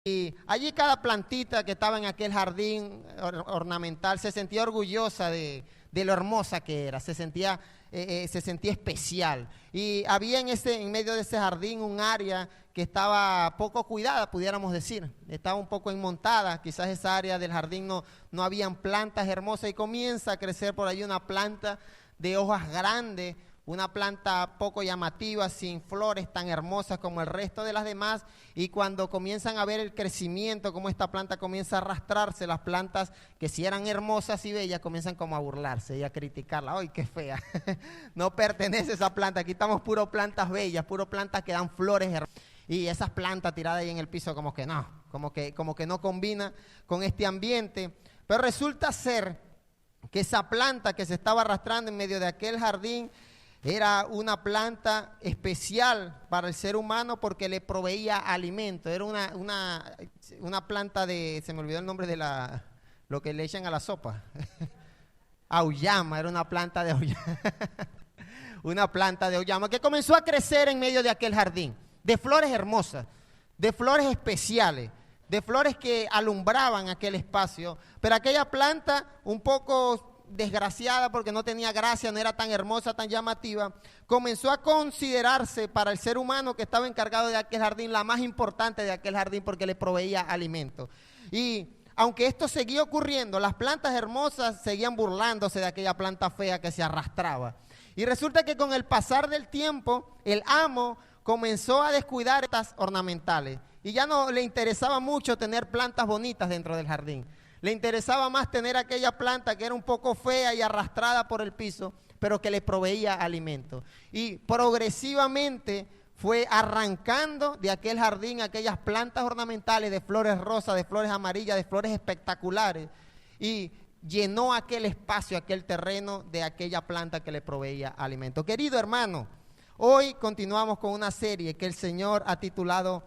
Y allí cada plantita que estaba en aquel jardín ornamental se sentía orgullosa de lo hermosa que era, se sentía especial. Y había en medio de ese jardín un área que estaba poco cuidada, pudiéramos decir, estaba un poco enmontada, quizás esa área del jardín no habían plantas hermosas y comienza a crecer por allí una planta de hojas grandes, una planta poco llamativa, sin flores tan hermosas como el resto de las demás, y cuando comienzan a ver el crecimiento, como esta planta comienza a arrastrarse, las plantas que si eran hermosas y bellas comienzan como a burlarse y a criticarla. ¡Ay, qué fea! No pertenece a esa planta, aquí estamos puro plantas bellas, puro plantas que dan flores hermosas. Y esas plantas tiradas ahí en el piso como que no combina con este ambiente. Pero resulta ser que esa planta que se estaba arrastrando en medio de aquel jardín era una planta especial para el ser humano porque le proveía alimento. Era una planta se me olvidó el nombre de lo que le echan a la sopa. Auyama, era una planta de auyama. Una planta de auyama que comenzó a crecer en medio de aquel jardín, de flores hermosas, de flores especiales, de flores que alumbraban aquel espacio. Pero aquella planta un poco desgraciada porque no tenía gracia, no era tan hermosa, tan llamativa, comenzó a considerarse para el ser humano que estaba encargado de aquel jardín la más importante de aquel jardín porque le proveía alimento. Y aunque esto seguía ocurriendo, las plantas hermosas seguían burlándose de aquella planta fea que se arrastraba. Y resulta que con el pasar del tiempo, el amo comenzó a descuidar estas ornamentales y ya no le interesaba mucho tener plantas bonitas dentro del jardín. Le interesaba más tener aquella planta que era un poco fea y arrastrada por el piso, pero que le proveía alimento. Y progresivamente fue arrancando de aquel jardín aquellas plantas ornamentales de flores rosas, de flores amarillas, de flores espectaculares. Y llenó aquel espacio, aquel terreno de aquella planta que le proveía alimento. Querido hermano, hoy continuamos con una serie que el Señor ha titulado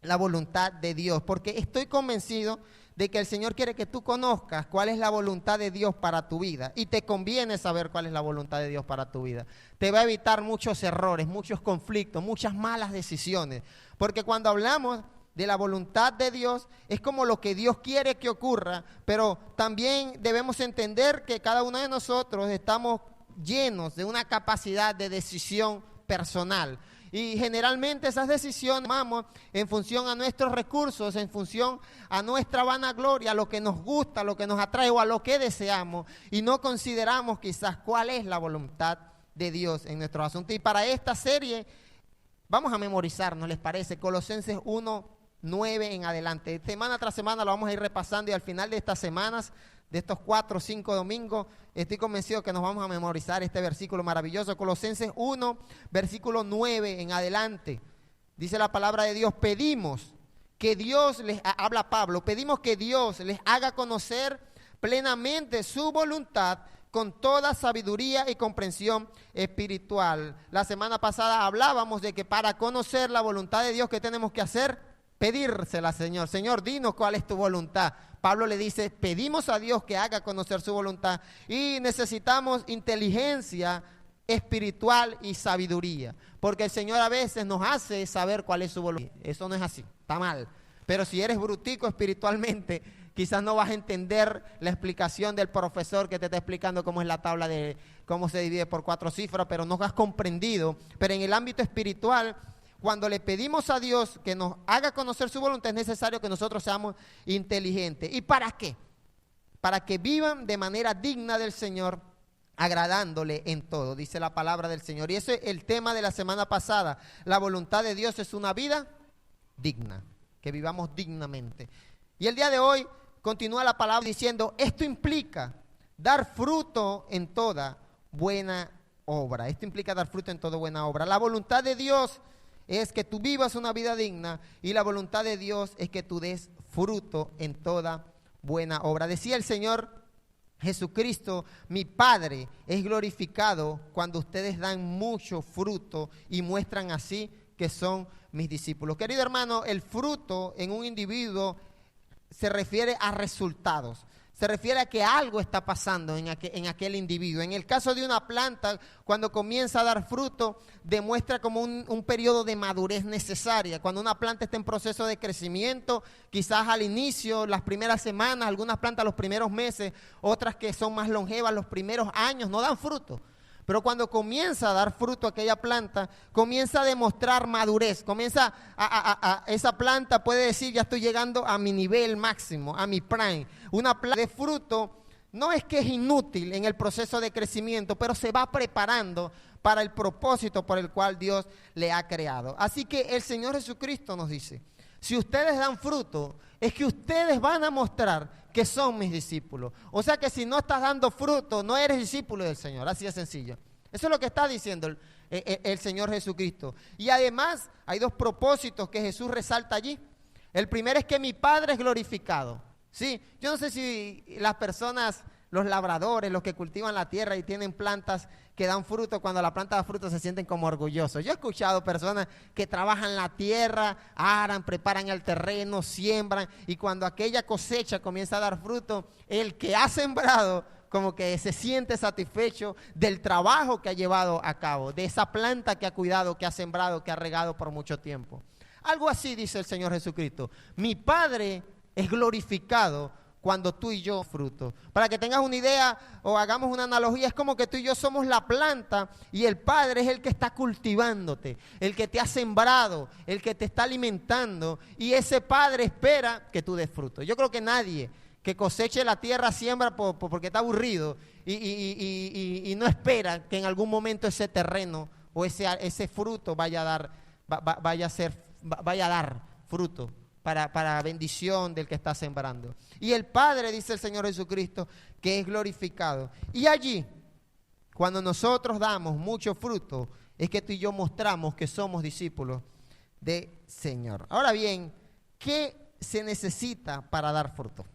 La voluntad de Dios, porque estoy convencido de que el Señor quiere que tú conozcas cuál es la voluntad de Dios para tu vida, y te conviene saber cuál es la voluntad de Dios para tu vida. Te va a evitar muchos errores, muchos conflictos, muchas malas decisiones, porque cuando hablamos de la voluntad de Dios es como lo que Dios quiere que ocurra, pero también debemos entender que cada uno de nosotros estamos llenos de una capacidad de decisión personal. Y generalmente esas decisiones tomamos en función a nuestros recursos, en función a nuestra vanagloria, a lo que nos gusta, a lo que nos atrae o a lo que deseamos. Y no consideramos quizás cuál es la voluntad de Dios en nuestros asuntos. Y para esta serie vamos a memorizarnos, ¿les parece? Colosenses 1:9 en adelante. Semana tras semana lo vamos a ir repasando y al final de estas semanas, de estos 4 o 5 domingos, estoy convencido que nos vamos a memorizar este versículo maravilloso. Colosenses 1, versículo 9 en adelante. Dice la palabra de Dios: pedimos que Dios habla Pablo, pedimos que Dios les haga conocer plenamente su voluntad con toda sabiduría y comprensión espiritual. La semana pasada hablábamos de que para conocer la voluntad de Dios, ¿qué tenemos que hacer? Pedírsela, Señor. Señor, dinos cuál es tu voluntad. Pablo le dice, pedimos a Dios que haga conocer su voluntad y necesitamos inteligencia espiritual y sabiduría, porque el Señor a veces nos hace saber cuál es su voluntad. Eso no es así, está mal. Pero si eres brutico espiritualmente, quizás no vas a entender la explicación del profesor que te está explicando cómo es la tabla de cómo se divide por 4 cifras, pero no has comprendido. Pero en el ámbito espiritual, cuando le pedimos a Dios que nos haga conocer su voluntad, es necesario que nosotros seamos inteligentes. ¿Y para qué? Para que vivan de manera digna del Señor, agradándole en todo, dice la palabra del Señor. Y ese es el tema de la semana pasada. La voluntad de Dios es una vida digna, que vivamos dignamente. Y el día de hoy continúa la palabra diciendo, esto implica dar fruto en toda buena obra. Esto implica dar fruto en toda buena obra. La voluntad de Dios es que tú vivas una vida digna y la voluntad de Dios es que tú des fruto en toda buena obra. Decía el Señor Jesucristo, mi Padre es glorificado cuando ustedes dan mucho fruto y muestran así que son mis discípulos. Querido hermano, el fruto en un individuo se refiere a resultados. se refiere a que algo está pasando en aquel individuo. En el caso de una planta, cuando comienza a dar fruto, demuestra como un periodo de madurez necesaria. Cuando una planta está en proceso de crecimiento, quizás al inicio, las primeras semanas, algunas plantas los primeros meses, otras que son más longevas, los primeros años, no dan fruto. Pero cuando comienza a dar fruto aquella planta, comienza a demostrar madurez, esa planta puede decir, ya estoy llegando a mi nivel máximo, a mi prime. Una planta de fruto no es que es inútil en el proceso de crecimiento, pero se va preparando para el propósito por el cual Dios le ha creado. Así que el Señor Jesucristo nos dice, si ustedes dan fruto, es que ustedes van a mostrar que son mis discípulos. O sea que si no estás dando fruto, no eres discípulo del Señor, así de sencillo. Eso es lo que está diciendo el Señor Jesucristo. Y además hay dos propósitos que Jesús resalta allí. El primero es que mi Padre es glorificado. Sí, yo no sé si las personas, los labradores, los que cultivan la tierra y tienen plantas que dan fruto, cuando la planta da fruto se sienten como orgullosos. Yo he escuchado personas que trabajan la tierra, aran, preparan el terreno, siembran, y cuando aquella cosecha comienza a dar fruto, el que ha sembrado como que se siente satisfecho del trabajo que ha llevado a cabo, de esa planta que ha cuidado, que ha sembrado, que ha regado por mucho tiempo. Algo así dice el Señor Jesucristo. Mi Padre es glorificado cuando tú y yo fruto. Para que tengas una idea o hagamos una analogía, es como que tú y yo somos la planta y el Padre es el que está cultivándote, el que te ha sembrado, el que te está alimentando, y ese Padre espera que tú des fruto. Yo creo que nadie que coseche la tierra siembra porque está aburrido y no espera que en algún momento ese terreno o ese fruto vaya a dar fruto para bendición del que está sembrando. Y el Padre, dice el Señor Jesucristo, que es glorificado. Y allí, cuando nosotros damos mucho fruto, es que tú y yo mostramos que somos discípulos del Señor. Ahora bien, ¿qué se necesita para dar fruto?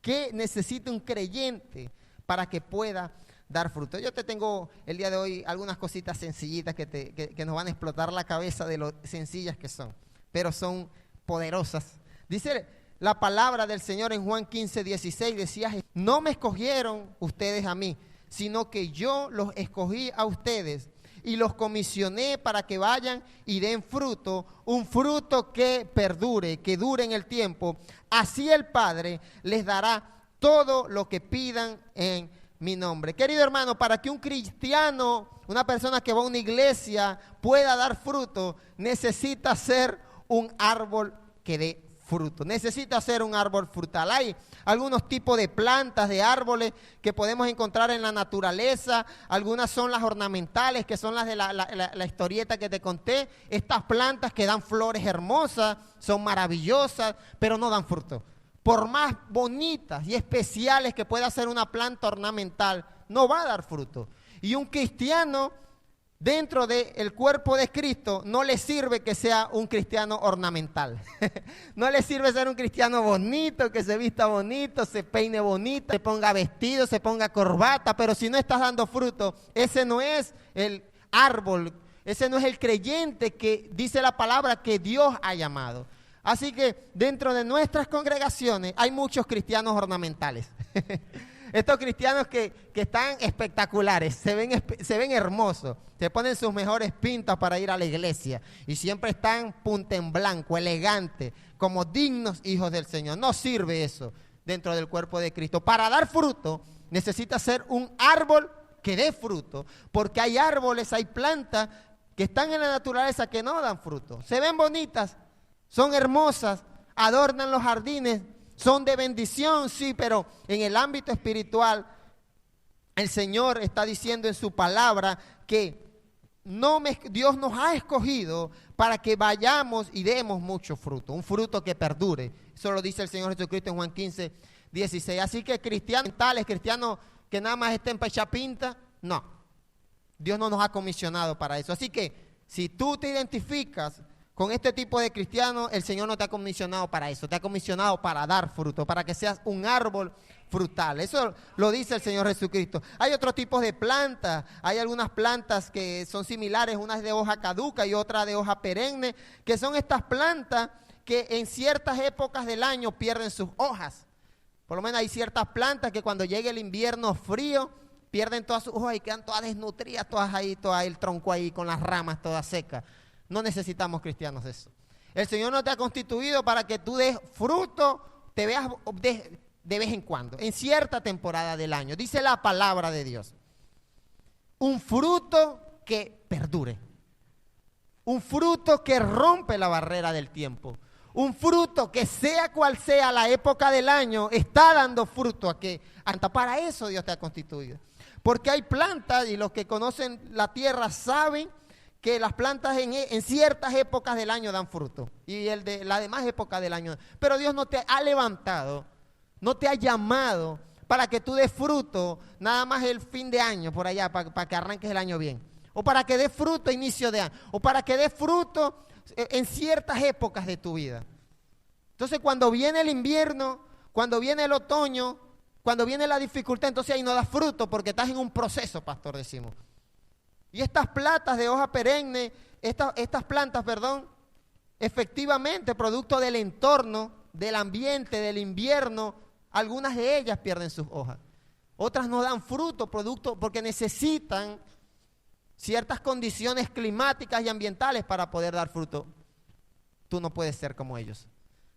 ¿Qué necesita un creyente para que pueda dar fruto? Yo te tengo el día de hoy algunas cositas sencillitas que nos van a explotar la cabeza de lo sencillas que son, pero son poderosas. Dice la palabra del Señor en Juan 15:16, decía, no me escogieron ustedes a mí, sino que yo los escogí a ustedes y los comisioné para que vayan y den fruto, un fruto que perdure, que dure en el tiempo. Así el Padre les dará todo lo que pidan en mi nombre. Querido hermano, para que un cristiano, una persona que va a una iglesia, pueda dar fruto, necesita ser un árbol que dé fruto. Necesita ser un árbol frutal. Hay algunos tipos de plantas, de árboles que podemos encontrar en la naturaleza. Algunas son las ornamentales, que son las de la historieta que te conté. Estas plantas que dan flores hermosas, son maravillosas, pero no dan fruto. Por más bonitas y especiales que pueda ser una planta ornamental, no va a dar fruto. Y un cristiano dentro del cuerpo de Cristo no le sirve que sea un cristiano ornamental. No le sirve ser un cristiano bonito, que se vista bonito, se peine bonito, se ponga vestido, se ponga corbata, pero si no estás dando fruto, ese no es el árbol, ese no es el creyente que dice la palabra que Dios ha llamado. Así que dentro de nuestras congregaciones hay muchos cristianos ornamentales. Estos cristianos que están espectaculares, se ven hermosos, se ponen sus mejores pintas para ir a la iglesia y siempre están punta en blanco, elegantes, como dignos hijos del Señor. No sirve eso dentro del cuerpo de Cristo. Para dar fruto necesita ser un árbol que dé fruto, porque hay árboles, hay plantas que están en la naturaleza que no dan fruto. Se ven bonitas, son hermosas, adornan los jardines, son de bendición, sí, pero en el ámbito espiritual, el Señor está diciendo en su palabra que Dios nos ha escogido para que vayamos y demos mucho fruto, un fruto que perdure. Eso lo dice el Señor Jesucristo en Juan 15:16. Así que cristianos tales, cristianos que nada más estén para echar pinta, no. Dios no nos ha comisionado para eso. Así que si tú te identificas con este tipo de cristianos, el Señor no te ha comisionado para eso, te ha comisionado para dar fruto, para que seas un árbol frutal. Eso lo dice el Señor Jesucristo. Hay otros tipos de plantas, hay algunas plantas que son similares, unas de hoja caduca y otras de hoja perenne, que son estas plantas que en ciertas épocas del año pierden sus hojas. Por lo menos hay ciertas plantas que cuando llegue el invierno frío, pierden todas sus hojas y quedan todas desnutridas, todas ahí, todo el tronco ahí con las ramas todas secas. No necesitamos cristianos de eso. El Señor no te ha constituido para que tú des fruto, te veas de vez en cuando, en cierta temporada del año. Dice la palabra de Dios. Un fruto que perdure. Un fruto que rompe la barrera del tiempo. Un fruto que sea cual sea la época del año, está dando fruto para eso Dios te ha constituido. Porque hay plantas, y los que conocen la tierra saben que las plantas en ciertas épocas del año dan fruto. Y las demás épocas del año. Pero Dios no te ha levantado, no te ha llamado para que tú des fruto nada más el fin de año por allá, para que arranques el año bien. O para que des fruto a inicio de año. O para que des fruto en ciertas épocas de tu vida. Entonces cuando viene el invierno, cuando viene el otoño, cuando viene la dificultad, entonces ahí no das fruto porque estás en un proceso, pastor, decimos. Y estas plantas de hoja perenne, estas plantas, efectivamente, producto del entorno, del ambiente, del invierno, algunas de ellas pierden sus hojas. Otras no dan fruto, producto porque necesitan ciertas condiciones climáticas y ambientales para poder dar fruto. Tú no puedes ser como ellos.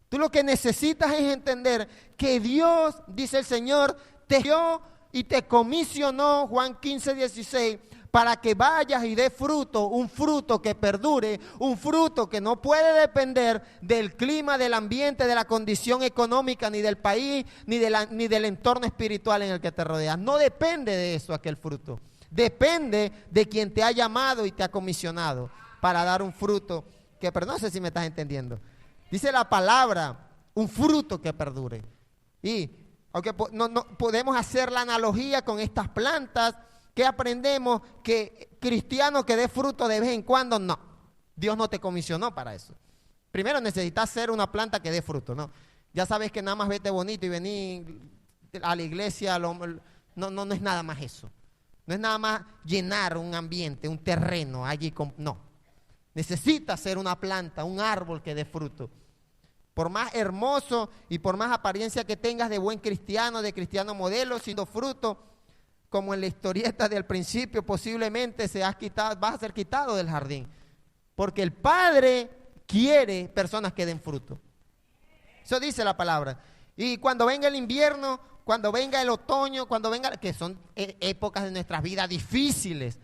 Tú lo que necesitas es entender que Dios, dice el Señor, te dio y te comisionó, Juan 15:16, para que vayas y des fruto, un fruto que perdure, un fruto que no puede depender del clima, del ambiente, de la condición económica, ni del país, ni del entorno espiritual en el que te rodeas. No depende de eso aquel fruto. Depende de quien te ha llamado y te ha comisionado para dar un fruto que, pero no sé si me estás entendiendo. Dice la palabra, un fruto que perdure. Y aunque no podemos hacer la analogía con estas plantas, que aprendemos que cristiano que dé fruto de vez en cuando, no. Dios no te comisionó para eso. Primero necesitas ser una planta que dé fruto, ¿no? Ya sabes que nada más vete bonito y venir a la iglesia, no es nada más eso. No es nada más llenar un ambiente, un terreno allí, no. Necesitas ser una planta, un árbol que dé fruto. Por más hermoso y por más apariencia que tengas de buen cristiano, de cristiano modelo, siendo fruto, como en la historieta del principio, posiblemente vas a ser quitado del jardín. Porque el Padre quiere personas que den fruto. Eso dice la palabra. Y cuando venga el invierno, cuando venga el otoño, que son épocas de nuestras vidas difíciles,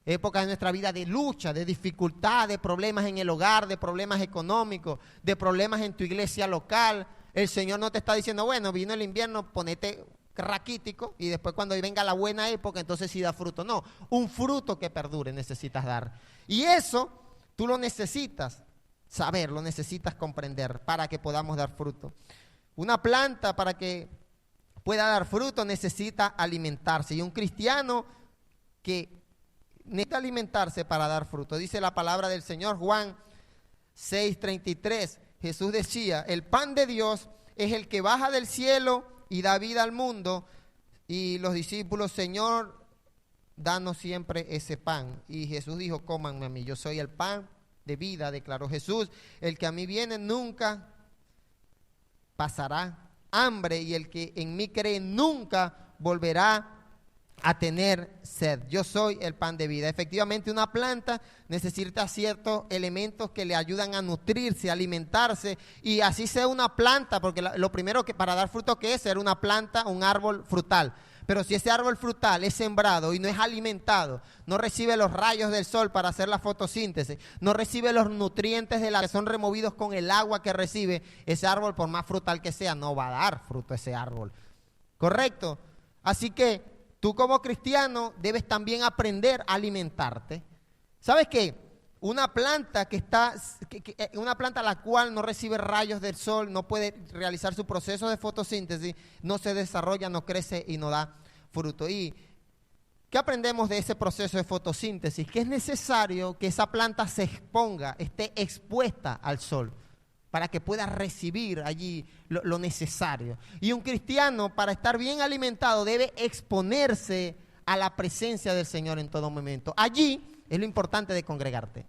épocas de nuestra vida de lucha, de dificultad, de problemas en el hogar, de problemas económicos, de problemas en tu iglesia local. El Señor no te está diciendo, bueno, vino el invierno, ponete raquítico y después cuando venga la buena época, entonces sí da fruto. No, un fruto que perdure necesitas dar. Y eso tú lo necesitas saber, lo necesitas comprender para que podamos dar fruto. Una planta para que pueda dar fruto necesita alimentarse. Y un cristiano que necesita alimentarse para dar fruto. Dice la palabra del Señor, Juan 6:33. Jesús decía, el pan de Dios es el que baja del cielo y da vida al mundo. Y los discípulos, Señor, danos siempre ese pan. Y Jesús dijo, cómanme a mí, yo soy el pan de vida, declaró Jesús. El que a mí viene nunca pasará hambre, y el que en mí cree nunca volverá a tener sed. Yo soy el pan de vida. Efectivamente, una planta necesita ciertos elementos que le ayudan a nutrirse, a alimentarse, y así sea una planta, porque lo primero que para dar fruto que es ser una planta, un árbol frutal. Pero si ese árbol frutal es sembrado y no es alimentado, no recibe los rayos del sol para hacer la fotosíntesis, no recibe los nutrientes de la que son removidos con el agua que recibe, ese árbol, por más frutal que sea, no va a dar fruto ese árbol. ¿Correcto? Así que tú como cristiano debes también aprender a alimentarte. ¿Sabes qué? Una planta una planta la cual no recibe rayos del sol, no puede realizar su proceso de fotosíntesis, no se desarrolla, no crece y no da fruto. ¿Y qué aprendemos de ese proceso de fotosíntesis? Que es necesario que esa planta se exponga, esté expuesta al sol, para que pueda recibir allí lo necesario. Y un cristiano, para estar bien alimentado, debe exponerse a la presencia del Señor en todo momento. Allí es lo importante de congregarte.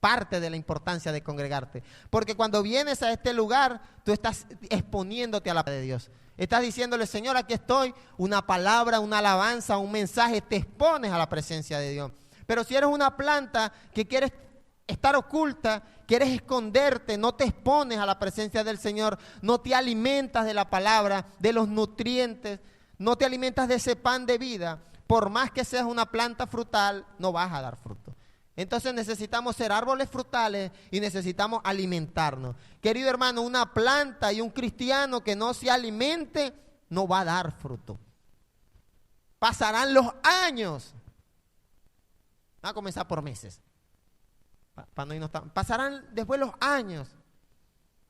parte de la importancia de congregarte. Porque cuando vienes a este lugar, tú estás exponiéndote a la palabra de Dios. Estás diciéndole, Señor, aquí estoy, una palabra, una alabanza, un mensaje, te expones a la presencia de Dios. Pero si eres una planta que quieres estar oculta, quieres esconderte, no te expones a la presencia del Señor, no te alimentas de la palabra, de los nutrientes, no te alimentas de ese pan de vida, por más que seas una planta frutal, no vas a dar fruto. Entonces necesitamos ser árboles frutales y necesitamos alimentarnos. Querido hermano, una planta y un cristiano que no se alimente no va a dar fruto. Pasarán los años. Va a comenzar por meses. Para no irnos tan, pasarán después los años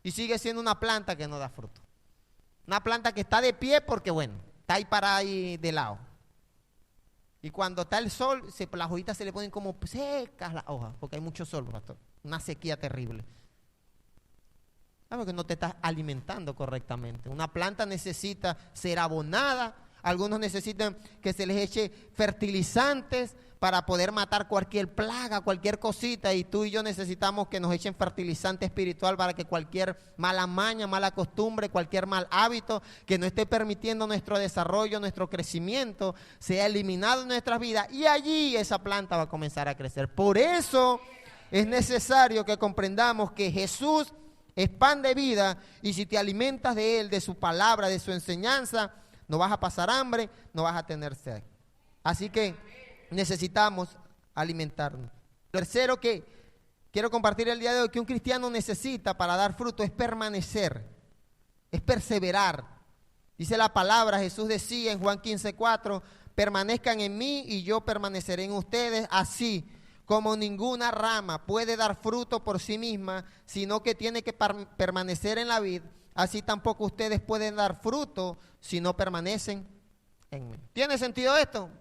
y sigue siendo una planta que no da fruto. Una planta que está de pie porque, bueno, está ahí parada ahí de lado. Y cuando está el sol, las hojitas se le ponen como secas las hojas, porque hay mucho sol, pastor. Una sequía terrible. Porque no te estás alimentando correctamente. Una planta necesita ser abonada. Algunos necesitan que se les eche fertilizantes para poder matar cualquier plaga, cualquier cosita. Y tú y yo necesitamos que nos echen fertilizante espiritual para que cualquier mala maña, mala costumbre, cualquier mal hábito que no esté permitiendo nuestro desarrollo, nuestro crecimiento, sea eliminado en nuestras vidas. Y allí esa planta va a comenzar a crecer. Por eso es necesario que comprendamos que Jesús es pan de vida, y si te alimentas de Él, de su palabra, de su enseñanza, no vas a pasar hambre, no vas a tener sed. Así que necesitamos alimentarnos. Tercero que quiero compartir el día de hoy, que un cristiano necesita para dar fruto, es permanecer, es perseverar. Dice la palabra, Jesús decía en Juan 15:4, permanezcan en mí y yo permaneceré en ustedes, así como ninguna rama puede dar fruto por sí misma, sino que tiene que permanecer en la vid, así tampoco ustedes pueden dar fruto si no permanecen en mí. ¿Tiene sentido esto?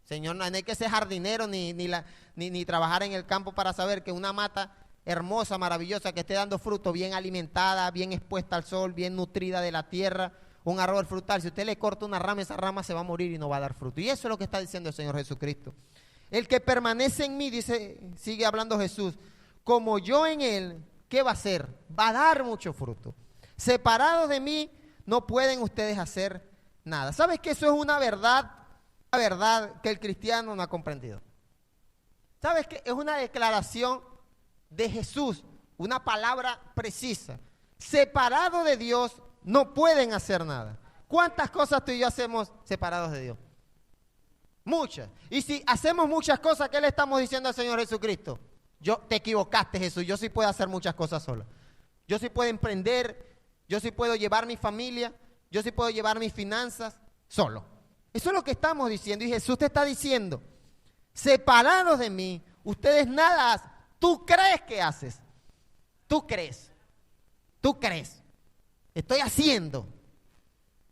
Señor, no hay que ser jardinero ni trabajar en el campo para saber que una mata hermosa, maravillosa, que esté dando fruto, bien alimentada, bien expuesta al sol, bien nutrida de la tierra, un árbol frutal, si usted le corta una rama, esa rama se va a morir y no va a dar fruto. Y eso es lo que está diciendo el Señor Jesucristo. El que permanece en mí, dice, sigue hablando Jesús, como yo en él, ¿qué va a hacer? Va a dar mucho fruto. Separados de mí, no pueden ustedes hacer nada. ¿Sabes que eso es una verdad que el cristiano no ha comprendido? ¿Sabes que es una declaración de Jesús, una palabra precisa? Separados de Dios, no pueden hacer nada. ¿Cuántas cosas tú y yo hacemos separados de Dios? Muchas. Y si hacemos muchas cosas, ¿qué le estamos diciendo al Señor Jesucristo? Te equivocaste, Jesús, yo sí puedo hacer muchas cosas solo. Yo sí puedo emprender, yo sí puedo llevar mi familia, yo sí puedo llevar mis finanzas solo. Eso es lo que estamos diciendo. Y Jesús te está diciendo, separados de mí, ustedes nada hacen. Tú crees que haces. Tú crees. Estoy haciendo.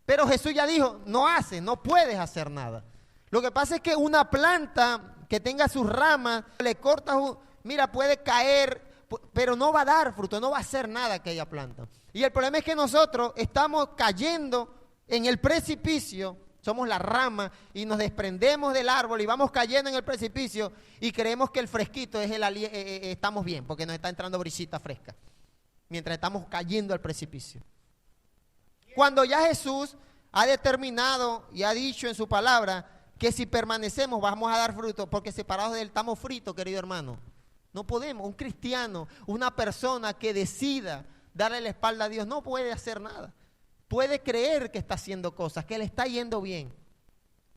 Pero Jesús ya dijo, no haces, no puedes hacer nada. Lo que pasa es que una planta que tenga sus ramas, le cortas, mira, puede caer, pero no va a dar fruto, no va a hacer nada aquella planta. Y el problema es que nosotros estamos cayendo en el precipicio, somos la rama y nos desprendemos del árbol y vamos cayendo en el precipicio y creemos que el fresquito es estamos bien, porque nos está entrando brisita fresca, mientras estamos cayendo al precipicio. Cuando ya Jesús ha determinado y ha dicho en su palabra que si permanecemos vamos a dar fruto, porque separados de Él estamos fritos, querido hermano. No podemos. Un cristiano, una persona que decida darle la espalda a Dios, no puede hacer nada. Puede creer que está haciendo cosas, que le está yendo bien.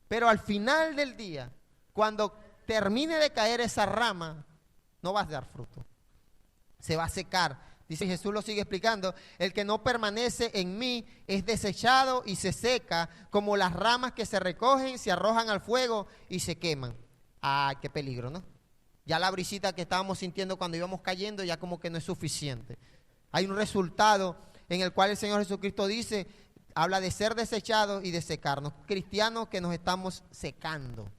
Pero al final del día, cuando termine de caer esa rama, no va a dar fruto. Se va a secar. Dice Jesús, lo sigue explicando, el que no permanece en mí es desechado y se seca como las ramas que se recogen, se arrojan al fuego y se queman. ¡Ay, qué peligro!, ¿no? Ya la brisita que estábamos sintiendo cuando íbamos cayendo ya como que no es suficiente. Hay un resultado en el cual el Señor Jesucristo dice, habla de ser desechados y de secarnos. Cristianos que nos estamos secando.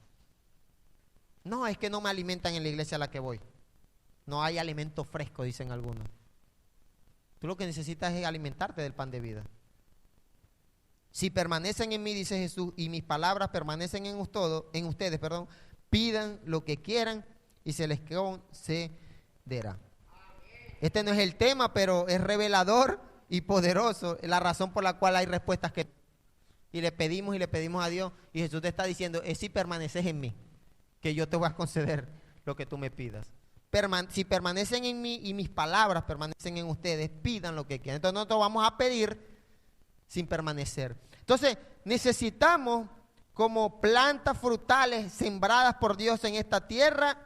No, es que no me alimentan en la iglesia a la que voy. No hay alimento fresco, dicen algunos. Tú lo que necesitas es alimentarte del pan de vida. Si permanecen en mí, dice Jesús, y mis palabras permanecen en ustedes, pidan lo que quieran y se les Este no es el tema, pero es revelador y poderoso. Es la razón por la cual hay respuestas que... Y le pedimos a Dios. Y Jesús te está diciendo, es si permaneces en mí, que yo te voy a conceder lo que tú me pidas. Si permanecen en mí y mis palabras permanecen en ustedes, pidan lo que quieran. Entonces nosotros vamos a pedir sin permanecer. Entonces necesitamos, como plantas frutales sembradas por Dios en esta tierra,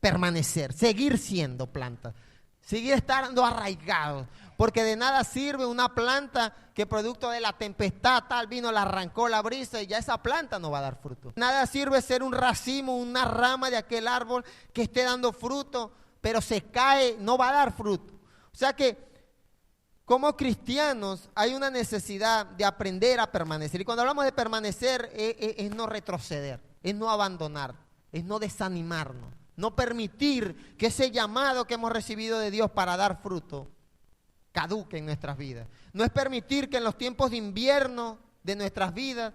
permanecer, seguir siendo plantas, seguir estando arraigados, porque de nada sirve una planta que producto de la tempestad tal vino, la arrancó la brisa y ya esa planta no va a dar fruto. Nada sirve ser un racimo, una rama de aquel árbol que esté dando fruto, pero se cae, no va a dar fruto. O sea que como cristianos hay una necesidad de aprender a permanecer. Y cuando hablamos de permanecer es no retroceder, es no abandonar, es no desanimarnos, no permitir que ese llamado que hemos recibido de Dios para dar fruto caduque en nuestras vidas. No es permitir que en los tiempos de invierno de nuestras vidas,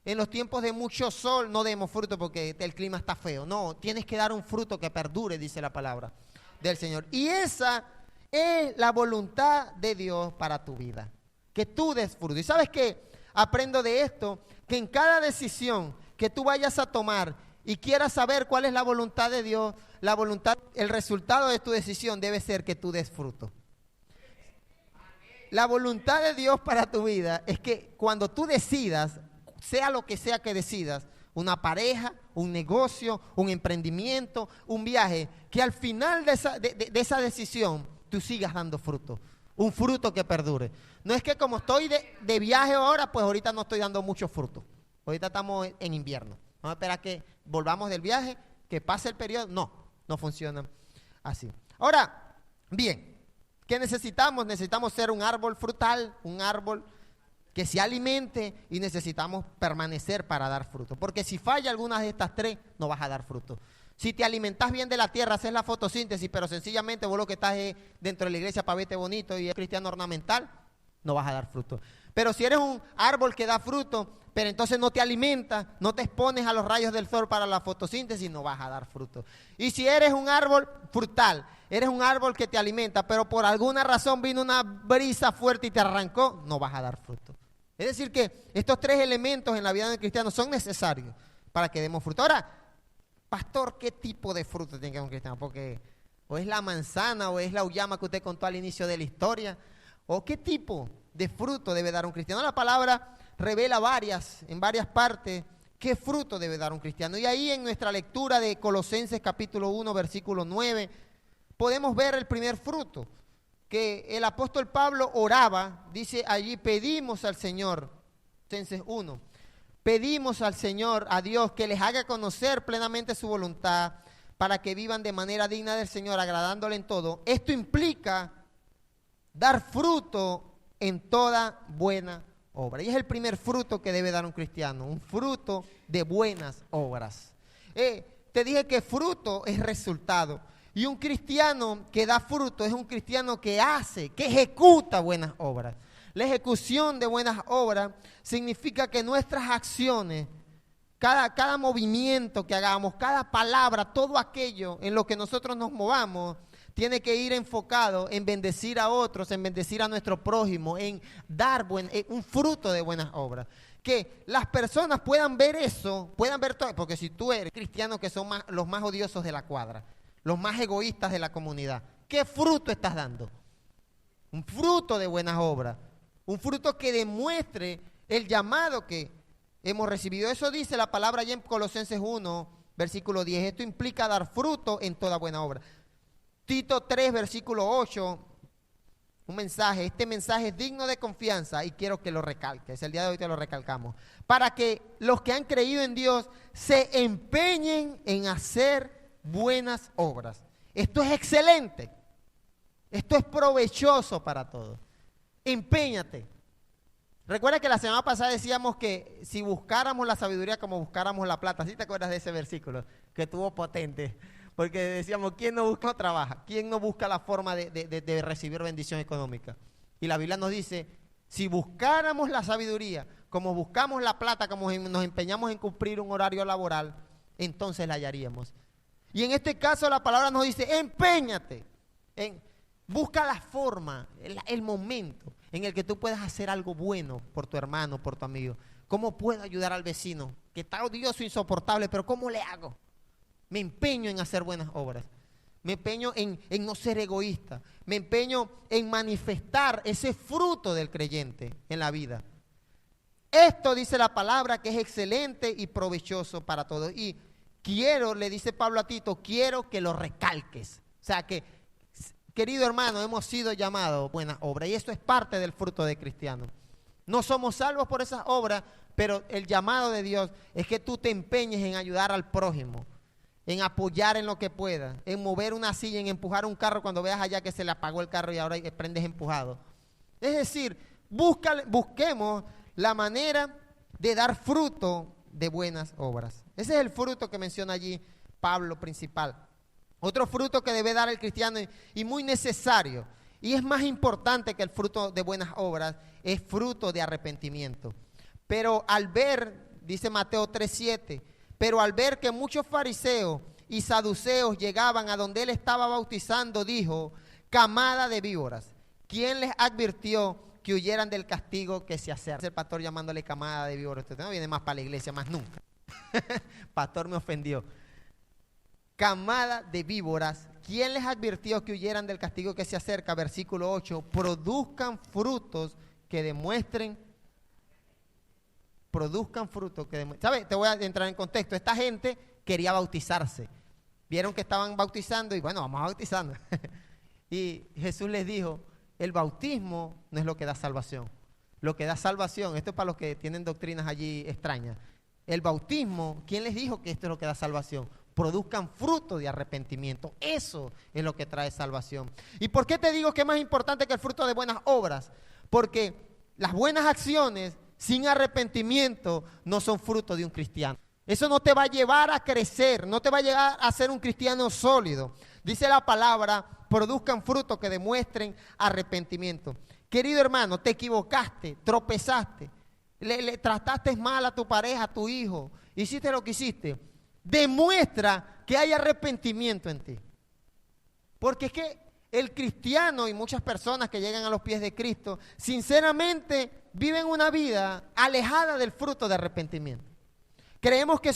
en los tiempos de mucho sol, no demos fruto porque el clima está feo. No, tienes que dar un fruto que perdure, dice la palabra del Señor. Y esa es la voluntad de Dios para tu vida, que tú des fruto. ¿Y sabes qué? Aprendo de esto, que en cada decisión que tú vayas a tomar y quieras saber cuál es la voluntad de Dios, el resultado de tu decisión debe ser que tú des fruto. La voluntad de Dios para tu vida es que cuando tú decidas, sea lo que sea que decidas, una pareja, un negocio, un emprendimiento, un viaje, que al final de esa decisión tú sigas dando fruto, un fruto que perdure. No es que como estoy de viaje ahora, pues ahorita no estoy dando mucho fruto. Ahorita estamos en invierno. Vamos a esperar que volvamos del viaje, que pase el periodo. No funciona así. Ahora, bien, ¿qué necesitamos? Necesitamos ser un árbol frutal, un árbol que se alimente y necesitamos permanecer para dar fruto. Porque si falla alguna de estas tres, no vas a dar fruto. Si te alimentas bien de la tierra, haces la fotosíntesis, pero sencillamente vos lo que estás es dentro de la iglesia para verte bonito y es cristiano ornamental, no vas a dar fruto. Pero si eres un árbol que da fruto, pero entonces no te alimentas, no te expones a los rayos del sol para la fotosíntesis, no vas a dar fruto. Y si eres un árbol frutal, eres un árbol que te alimenta, pero por alguna razón vino una brisa fuerte y te arrancó, no vas a dar fruto. Es decir que estos tres elementos en la vida del cristiano son necesarios para que demos fruto. Ahora, pastor, ¿qué tipo de fruto tiene que dar un cristiano? Porque o es la manzana o es la uyama que usted contó al inicio de la historia, o qué tipo de fruto debe dar un cristiano. La palabra revela en varias partes, qué fruto debe dar un cristiano. Y ahí en nuestra lectura de Colosenses capítulo 1, versículo 9, podemos ver el primer fruto, que el apóstol Pablo oraba, dice allí, pedimos al Señor, Colosenses 1, pedimos al Señor, a Dios, que les haga conocer plenamente su voluntad, para que vivan de manera digna del Señor, agradándole en todo. Esto implica dar fruto en toda buena obra. Y es el primer fruto que debe dar un cristiano, un fruto de buenas obras. Te dije que fruto es resultado. Y un cristiano que da fruto es un cristiano que hace, que ejecuta buenas obras. La ejecución de buenas obras significa que nuestras acciones, cada movimiento que hagamos, cada palabra, todo aquello en lo que nosotros nos movamos, tiene que ir enfocado en bendecir a otros, en bendecir a nuestro prójimo, en dar un fruto de buenas obras. Que las personas puedan ver eso, puedan ver todo, porque si tú eres cristiano que son los más odiosos de la cuadra, los más egoístas de la comunidad, ¿qué fruto estás dando? Un fruto de buenas obras, un fruto que demuestre el llamado que hemos recibido. Eso dice la palabra allá en Colosenses 1, versículo 10. Esto implica dar fruto en toda buena obra. Tito 3, versículo 8, un mensaje. Este mensaje es digno de confianza y quiero que lo recalques. El día de hoy te lo recalcamos. Para que los que han creído en Dios se empeñen en hacer buenas obras. Esto es excelente. Esto es provechoso para todos. Empeñate. Recuerda que la semana pasada decíamos que si buscáramos la sabiduría como buscáramos la plata. ¿Sí te acuerdas de ese versículo? Que estuvo potente. Porque decíamos, ¿quién no busca no trabaja? ¿Quién no busca la forma de recibir bendición económica? Y la Biblia nos dice, si buscáramos la sabiduría, como buscamos la plata, como nos empeñamos en cumplir un horario laboral, entonces la hallaríamos. Y en este caso la palabra nos dice, empeñate, Busca la forma, el momento en el que tú puedas hacer algo bueno por tu hermano, por tu amigo. ¿Cómo puedo ayudar al vecino que está odioso, insoportable, pero cómo le hago? Me empeño en hacer buenas obras. Me empeño en no ser egoísta. Me empeño en manifestar ese fruto del creyente en la vida. Esto dice la palabra que es excelente y provechoso para todos. Y quiero, le dice Pablo a Tito, quiero que lo recalques. O sea que, querido hermano, hemos sido llamados a buenas obras y esto es parte del fruto de cristiano. No somos salvos por esas obras, pero el llamado de Dios es que tú te empeñes en ayudar al prójimo, en apoyar en lo que puedas, en mover una silla, en empujar un carro cuando veas allá que se le apagó el carro y ahora prendes empujado. Es decir, busquemos la manera de dar fruto de buenas obras. Ese es el fruto que menciona allí Pablo principal. Otro fruto que debe dar el cristiano y muy necesario, y es más importante que el fruto de buenas obras, es fruto de arrepentimiento. Pero al ver, dice Mateo 3:7, pero al ver que muchos fariseos y saduceos llegaban a donde él estaba bautizando, dijo, camada de víboras, ¿quién les advirtió que huyeran del castigo que se acerca? El pastor llamándole camada de víboras. Usted no viene más para la iglesia, más nunca. Pastor me ofendió. Camada de víboras, ¿quién les advirtió que huyeran del castigo que se acerca? Versículo 8, produzcan frutos que demuestren. ¿Sabes? Te voy a entrar en contexto. Esta gente quería bautizarse. Vieron que estaban bautizando y bueno, vamos a bautizarnos. Y Jesús les dijo, el bautismo no es lo que da salvación. Lo que da salvación, esto es para los que tienen doctrinas allí extrañas. El bautismo, ¿quién les dijo que esto es lo que da salvación? Produzcan fruto de arrepentimiento. Eso es lo que trae salvación. ¿Y por qué te digo que es más importante que el fruto de buenas obras? Porque las buenas acciones sin arrepentimiento no son fruto de un cristiano. Eso no te va a llevar a crecer, no te va a llevar a ser un cristiano sólido. Dice la palabra, produzcan frutos que demuestren arrepentimiento. Querido hermano, te equivocaste, tropezaste, le trataste mal a tu pareja, a tu hijo, hiciste lo que hiciste. Demuestra que hay arrepentimiento en ti. Porque es que el cristiano y muchas personas que llegan a los pies de Cristo, sinceramente viven una vida alejada del fruto de arrepentimiento. Creemos que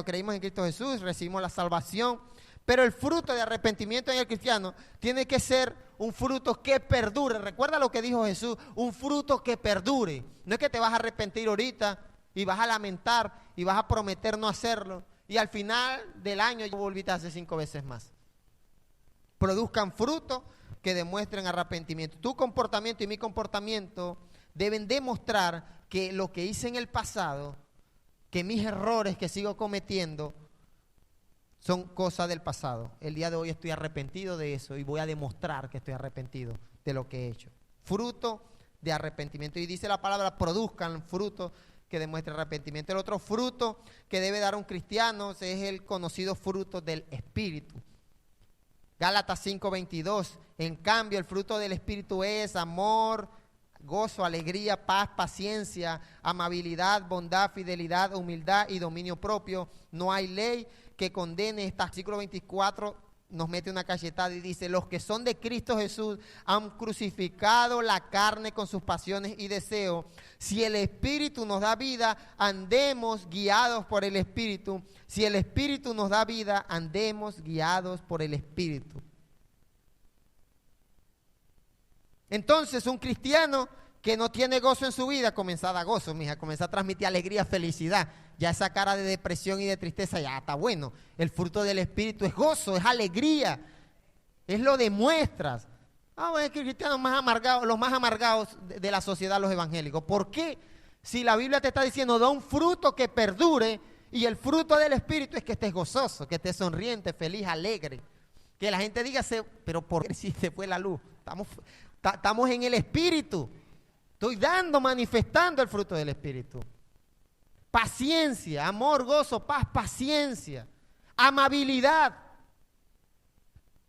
creímos en Cristo Jesús, recibimos la salvación, pero el fruto de arrepentimiento en el cristiano tiene que ser un fruto que perdure. Recuerda lo que dijo Jesús, un fruto que perdure. No es que te vas a arrepentir ahorita y vas a lamentar y vas a prometer no hacerlo y al final del año volviste a hacer 5 veces más. Produzcan frutos que demuestren arrepentimiento. Tu comportamiento y mi comportamiento deben demostrar que lo que hice en el pasado, que mis errores que sigo cometiendo son cosas del pasado. El día de hoy estoy arrepentido de eso y voy a demostrar que estoy arrepentido de lo que he hecho. Fruto de arrepentimiento. Y dice la palabra, produzcan fruto que demuestre arrepentimiento. El otro fruto que debe dar un cristiano es el conocido fruto del Espíritu. Gálatas 5:22. En cambio, el fruto del Espíritu es amor, gozo, alegría, paz, paciencia, amabilidad, bondad, fidelidad, humildad y dominio propio. No hay ley que condene esta. Versículo 24 nos mete una cachetada y dice, los que son de Cristo Jesús han crucificado la carne con sus pasiones y deseos. Si el Espíritu nos da vida, andemos guiados por el Espíritu. Si el Espíritu nos da vida, andemos guiados por el Espíritu. Entonces, un cristiano que no tiene gozo en su vida, comienza a dar gozo, mija, comienza a transmitir alegría, felicidad. Ya esa cara de depresión y de tristeza ya está bueno. El fruto del Espíritu es gozo, es alegría, es lo demuestras. Bueno, es que el cristiano más amargado, los más amargados de la sociedad, los evangélicos. ¿Por qué? Si la Biblia te está diciendo, da un fruto que perdure, y el fruto del Espíritu es que estés gozoso, que estés sonriente, feliz, alegre. Que la gente diga, pero ¿por qué si se fue la luz? Estamos en el Espíritu. Estoy manifestando el fruto del Espíritu. Paciencia, amor, gozo, paz, paciencia, amabilidad.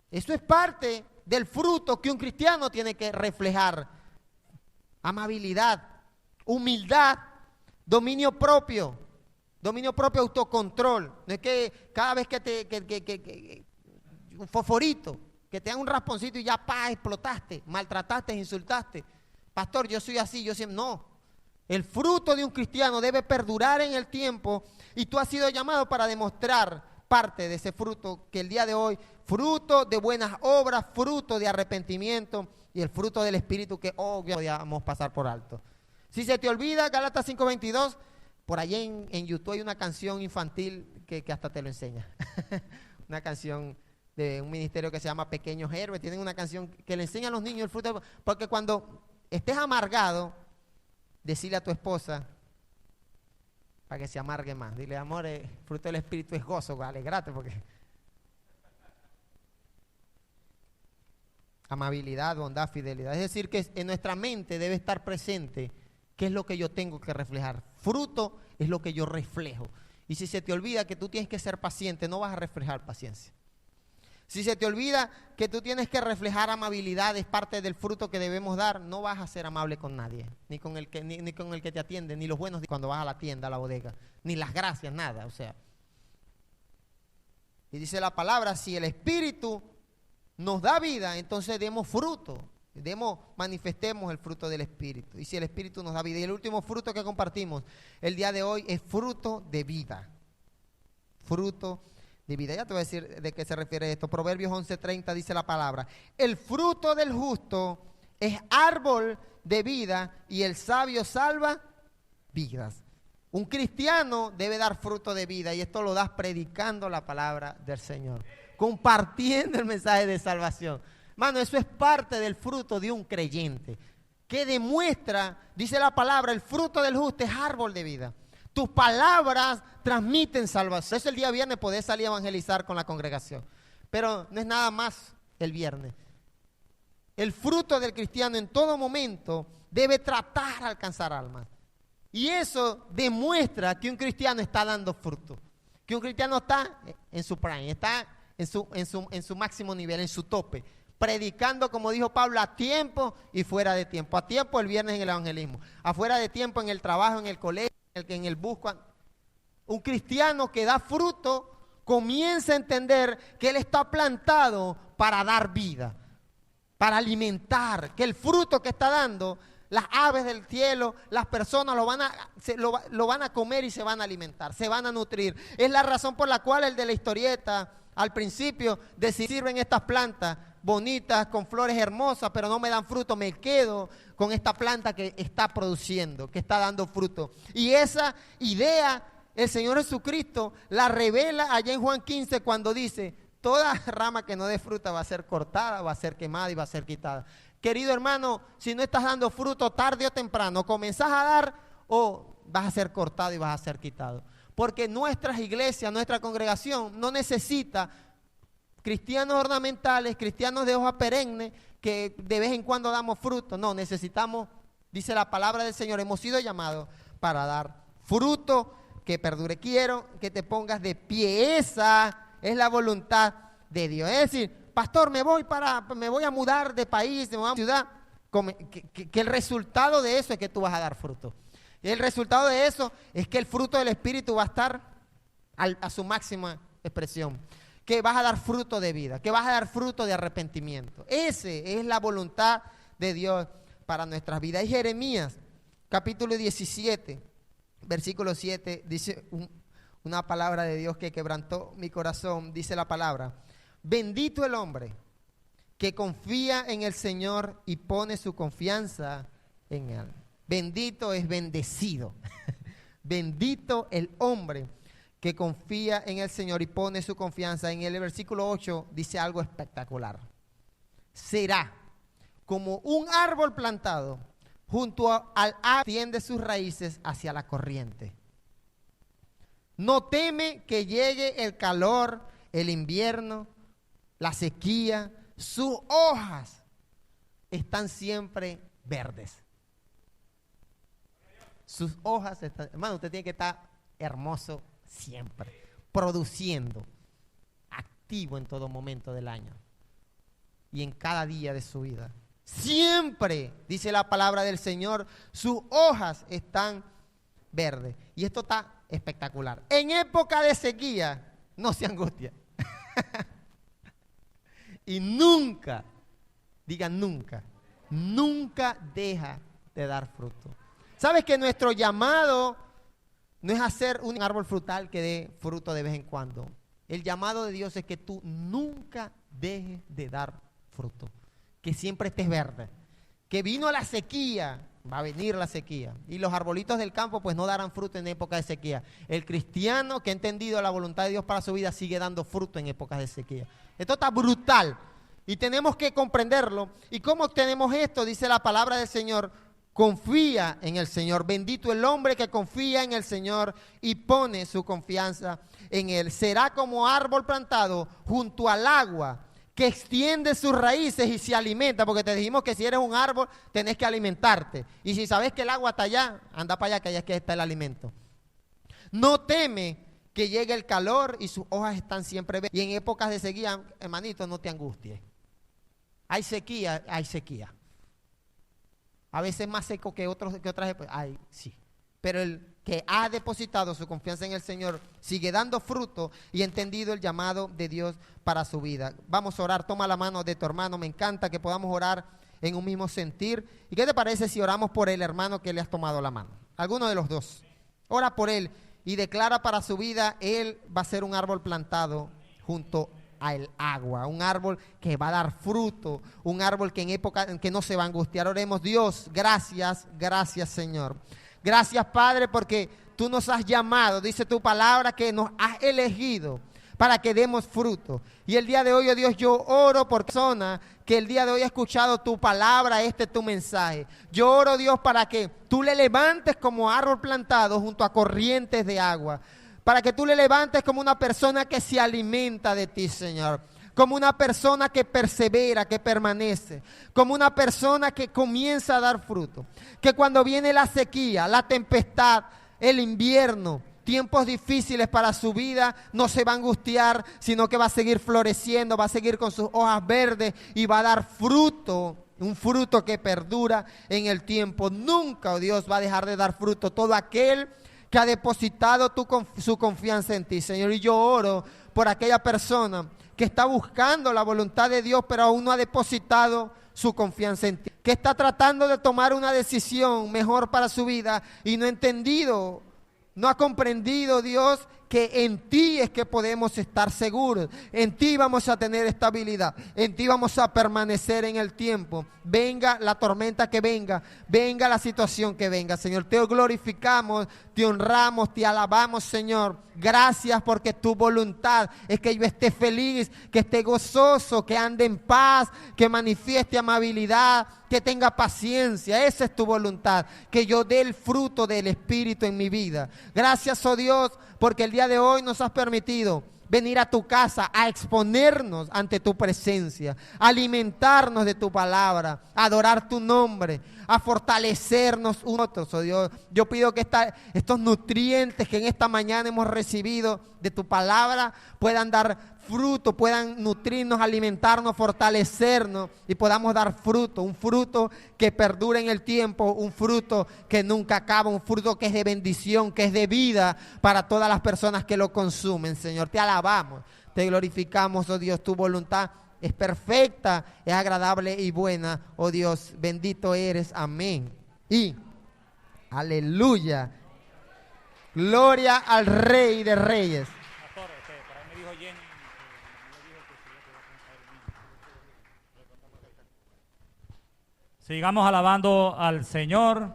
Eso es parte del fruto que un cristiano tiene que reflejar. Amabilidad, humildad, dominio propio, autocontrol. No es que cada vez que un fosforito, que te dan un rasponcito y ya explotaste, maltrataste, insultaste. Pastor, yo soy así, yo siempre. No, el fruto de un cristiano debe perdurar en el tiempo y tú has sido llamado para demostrar parte de ese fruto que el día de hoy, fruto de buenas obras, fruto de arrepentimiento y el fruto del Espíritu que podíamos pasar por alto. Si se te olvida, Gálatas 5:22, por allí en YouTube hay una canción infantil que hasta te lo enseña. Una canción de un ministerio que se llama Pequeños Héroes. Tienen una canción que le enseña a los niños el fruto. Porque cuando estés amargado, decirle a tu esposa para que se amargue más. Dile, amor, el fruto del Espíritu es gozo, alegrate, porque amabilidad, bondad, fidelidad. Es decir, que en nuestra mente debe estar presente qué es lo que yo tengo que reflejar. Fruto es lo que yo reflejo. Y si se te olvida que tú tienes que ser paciente, no vas a reflejar paciencia. Si se te olvida que tú tienes que reflejar amabilidad, es parte del fruto que debemos dar, no vas a ser amable con nadie, ni con el que te atiende, ni los buenos cuando vas a la tienda, a la bodega, ni las gracias, nada, o sea. Y dice la palabra, si el Espíritu nos da vida, entonces demos fruto, manifestemos el fruto del Espíritu. Y si el Espíritu nos da vida, y el último fruto que compartimos el día de hoy es fruto de vida. Fruto de vida. Ya te voy a decir de qué se refiere esto. Proverbios 11:30 dice la palabra: el fruto del justo es árbol de vida y el sabio salva vidas. Un cristiano debe dar fruto de vida y esto lo das predicando la palabra del Señor, compartiendo el mensaje de salvación. Hermano, eso es parte del fruto de un creyente que demuestra, dice la palabra, el fruto del justo es árbol de vida. Tus palabras transmiten salvación. Eso el día viernes podés salir a evangelizar con la congregación. Pero no es nada más el viernes. El fruto del cristiano en todo momento debe tratar de alcanzar almas. Y eso demuestra que un cristiano está dando fruto. Que un cristiano está en su prime, está en su máximo nivel, en su tope. Predicando, como dijo Pablo, a tiempo y fuera de tiempo. A tiempo el viernes en el evangelismo. Afuera de tiempo en el trabajo, en el colegio, en el bus. Un cristiano que da fruto comienza a entender que él está plantado para dar vida, para alimentar, que el fruto que está dando, las aves del cielo, las personas lo van a comer y se van a alimentar, se van a nutrir. Es la razón por la cual el de la historieta al principio sirven estas plantas bonitas, con flores hermosas, pero no me dan fruto, me quedo con esta planta que está produciendo, que está dando fruto. Y esa idea el Señor Jesucristo la revela allá en Juan 15 cuando dice, toda rama que no dé fruta va a ser cortada, va a ser quemada y va a ser quitada. Querido hermano, si no estás dando fruto tarde o temprano, comenzás a dar o vas a ser cortado y vas a ser quitado. Porque nuestras iglesias, nuestra congregación no necesita cristianos ornamentales, cristianos de hoja perenne, que de vez en cuando damos fruto. No, necesitamos, dice la palabra del Señor, hemos sido llamados para dar fruto que perdure. Quiero que te pongas de pie. Esa es la voluntad de Dios. Es decir, pastor, me voy a mudar de país, me voy a ciudad. Que el resultado de eso es que tú vas a dar fruto. Y el resultado de eso es que el fruto del Espíritu va a estar a su máxima expresión. Que vas a dar fruto de vida, que vas a dar fruto de arrepentimiento. Esa es la voluntad de Dios para nuestras vidas. Y Jeremías, capítulo 17, versículo 7, dice una palabra de Dios que quebrantó mi corazón. Dice la palabra: bendito el hombre que confía en el Señor y pone su confianza en Él. Bendito es bendecido. Bendito el hombre que confía en el Señor y pone su confianza en Él. El versículo 8 dice algo espectacular. Será como un árbol plantado junto al agua, tiende sus raíces hacia la corriente. No teme que llegue el calor, el invierno, la sequía. Sus hojas están siempre verdes. Sus hojas están... Hermano, usted tiene que estar hermoso siempre, produciendo, activo en todo momento del año y en cada día de su vida. Siempre, dice la palabra del Señor, sus hojas están verdes. Y esto está espectacular. En época de sequía, no se angustia. y nunca, digan nunca, nunca deja de dar fruto. ¿Sabes que nuestro llamado no es hacer un árbol frutal que dé fruto de vez en cuando? El llamado de Dios es que tú nunca dejes de dar fruto, que siempre estés verde. Que vino la sequía, va a venir la sequía, y los arbolitos del campo pues no darán fruto en época de sequía. El cristiano que ha entendido la voluntad de Dios para su vida sigue dando fruto en épocas de sequía. Esto está brutal y tenemos que comprenderlo. ¿Y cómo obtenemos esto? Dice la palabra del Señor: confía en el Señor. Bendito el hombre que confía en el Señor y pone su confianza en Él. Será como árbol plantado junto al agua, que extiende sus raíces y se alimenta, porque te dijimos que si eres un árbol tenés que alimentarte. Y si sabes que el agua está allá, anda para allá, que allá es que está el alimento. No teme que llegue el calor y sus hojas están siempre verdes. Y en épocas de sequía, hermanito, no te angusties. Hay sequía, hay sequía. A veces más seco que otras épocas. Ay, sí. Pero el que ha depositado su confianza en el Señor sigue dando fruto y ha entendido el llamado de Dios para su vida. Vamos a orar. Toma la mano de tu hermano. Me encanta que podamos orar en un mismo sentir. ¿Y qué te parece si oramos por el hermano que le has tomado la mano? Alguno de los dos. Ora por él y declara para su vida: él va a ser un árbol plantado junto al agua, un árbol que va a dar fruto, un árbol que en época en que no se va a angustiar. Oremos. Dios, gracias, gracias, Señor. Gracias, Padre, porque tú nos has llamado, dice tu palabra, que nos has elegido para que demos fruto. Y el día de hoy, oh Dios, yo oro por personas que el día de hoy ha escuchado tu palabra, tu mensaje. Yo oro, Dios, para que tú le levantes como árbol plantado junto a corrientes de agua, para que tú le levantes como una persona que se alimenta de ti, Señor. Como una persona que persevera, que permanece, como una persona que comienza a dar fruto. Que cuando viene la sequía, la tempestad, el invierno, tiempos difíciles para su vida, no se va a angustiar, sino que va a seguir floreciendo, va a seguir con sus hojas verdes y va a dar fruto, un fruto que perdura en el tiempo. Nunca, oh Dios, va a dejar de dar fruto todo aquel que ha depositado su confianza en ti, Señor. Y yo oro por aquella persona que está buscando la voluntad de Dios, pero aún no ha depositado su confianza en ti. Que está tratando de tomar una decisión mejor para su vida y no ha entendido, no ha comprendido, Dios, que en ti es que podemos estar seguros. En ti vamos a tener estabilidad. En ti vamos a permanecer en el tiempo. Venga la tormenta que venga, venga la situación que venga, Señor. Te glorificamos, te honramos, te alabamos, Señor. Gracias porque tu voluntad es que yo esté feliz, que esté gozoso, que ande en paz, que manifieste amabilidad, que tenga paciencia. Esa es tu voluntad, que yo dé el fruto del Espíritu en mi vida. Gracias, oh Dios, porque el día de hoy nos has permitido venir a tu casa a exponernos ante tu presencia, a alimentarnos de tu palabra, a adorar tu nombre, a fortalecernos unos a otros, oh Dios. Yo pido que estos nutrientes que en esta mañana hemos recibido de tu palabra puedan dar fruto, puedan nutrirnos, alimentarnos, fortalecernos y podamos dar fruto, un fruto que perdure en el tiempo, un fruto que nunca acaba, un fruto que es de bendición, que es de vida para todas las personas que lo consumen, Señor. Te alabamos, te glorificamos, oh Dios. Tu voluntad es perfecta, es agradable y buena, oh Dios. Bendito eres, amén. Y aleluya. Gloria al Rey de Reyes. Sigamos alabando al Señor.